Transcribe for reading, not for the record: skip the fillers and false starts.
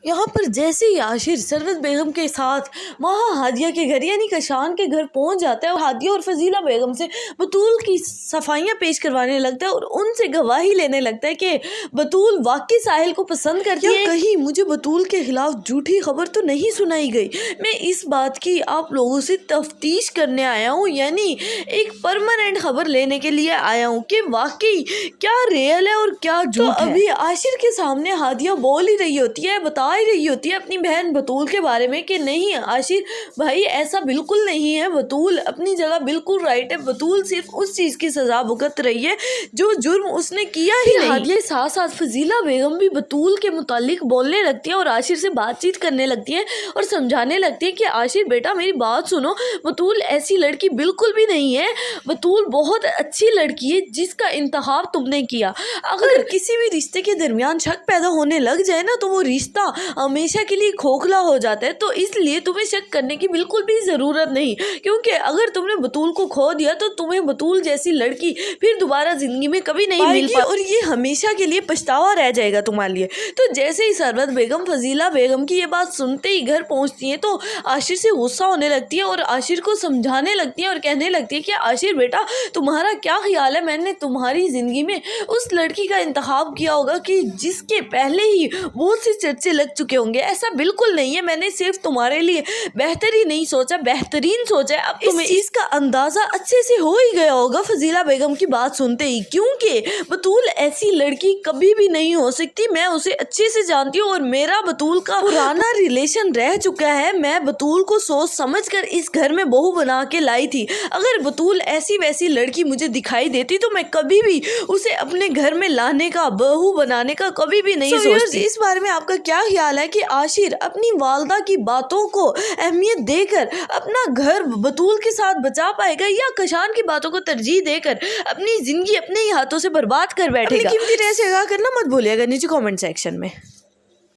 यहाँ पर जैसे ही आशिर सरवत बेगम के साथ वहाँ हादिया के घर यानी कशान के घर पहुँच जाता है और हादिया और फजीला बेगम से बतूल की सफाइयाँ पेश करवाने लगता है और उनसे गवाही लेने लगता है कि बतूल वाकई साहिल को पसंद करती है। कहीं मुझे बतूल के खिलाफ झूठी खबर तो नहीं सुनाई गई। मैं इस बात की आप लोगों से तफ्तीश करने आया हूँ, यानी एक परमानेंट खबर लेने के लिए आया हूँ कि वाकई क्या रियल है और क्या झूठ है। अभी आशिर के सामने हादिया बोल ही रही होती है, बता ही रही होती है अपनी बहन बतूल के बारे में कि नहीं आशिर भाई ऐसा बिल्कुल नहीं है, बतूल अपनी जगह बिल्कुल राइट है, बतूल सिर्फ उस चीज़ की सज़ा भुगत रही है जो जुर्म उसने किया ही नहीं। हादिया साथ साथ फजीला बेगम भी बतूल के मुतालिक बोलने लगती है और आशिर से बातचीत करने लगती है और समझाने लगती है कि आशिर बेटा मेरी बात सुनो, बतूल ऐसी लड़की बिल्कुल भी नहीं है, बतूल बहुत अच्छी लड़की है जिसका इंतखाब तुमने किया। अगर किसी भी रिश्ते के दरमियान शक पैदा होने लग जाए ना तो वो रिश्ता हमेशा के लिए खोखला हो जाता है, तो इसलिए तुम्हें शक करने की बिल्कुल भी ज़रूरत नहीं, क्योंकि अगर तुमने बतूल को खो दिया तो तुम्हें बतूल जैसी लड़की फिर दोबारा ज़िंदगी में कभी नहीं मिल पाएगी और ये हमेशा के लिए पछतावा रह जाएगा तुम्हारे लिए। तो जैसे ही सरवत बेगम फजीला बेगम की ये बात सुनते ही घर पहुँचती हैं तो आशिर से गुस्सा होने लगती है और आशिर को समझाने लगती है और कहने लगती है कि आशिर बेटा तुम्हारा क्या ख्याल है, मैंने तुम्हारी ज़िंदगी में उस लड़की का इंतखाब किया होगा कि जिसके पहले ही बहुत से चर्चे लग चुके होंगे, ऐसा बिल्कुल नहीं है, मैंने सिर्फ तुम्हारे लिए बेहतर ही नहीं सोचा बेहतरीन सोचा है। अब तुम्हें इसका अंदाज़ा अच्छे से हो ही गया होगा फजीला बेगम की बात सुनते ही, क्योंकि बतूल ऐसी लड़की कभी भी नहीं हो सकती, मैं उसे अच्छे से जानती हूँ और मेरा बतूल का पुराना रिलेशन रह चुका है, मैं बतूल को सोच समझ कर इस घर में बहू बना के लाई थी, अगर बतूल ऐसी वैसी लड़की मुझे दिखाई देती तो मैं कभी भी उसे अपने घर में लाने का बहू बनाने का कभी भी नहीं सोचती। इस बारे में आपका क्या ख्याल है कि आशिर अपनी वालदा की बातों को अहमियत देकर अपना घर बतूल के साथ बचा पाएगा या कशान की बातों को तरजीह देकर अपनी जिंदगी अपने ही हाथों से बर्बाद कर बैठेगा? कीमती राय से आगाह करना मत भूलिएगा नीचे कमेंट सेक्शन में।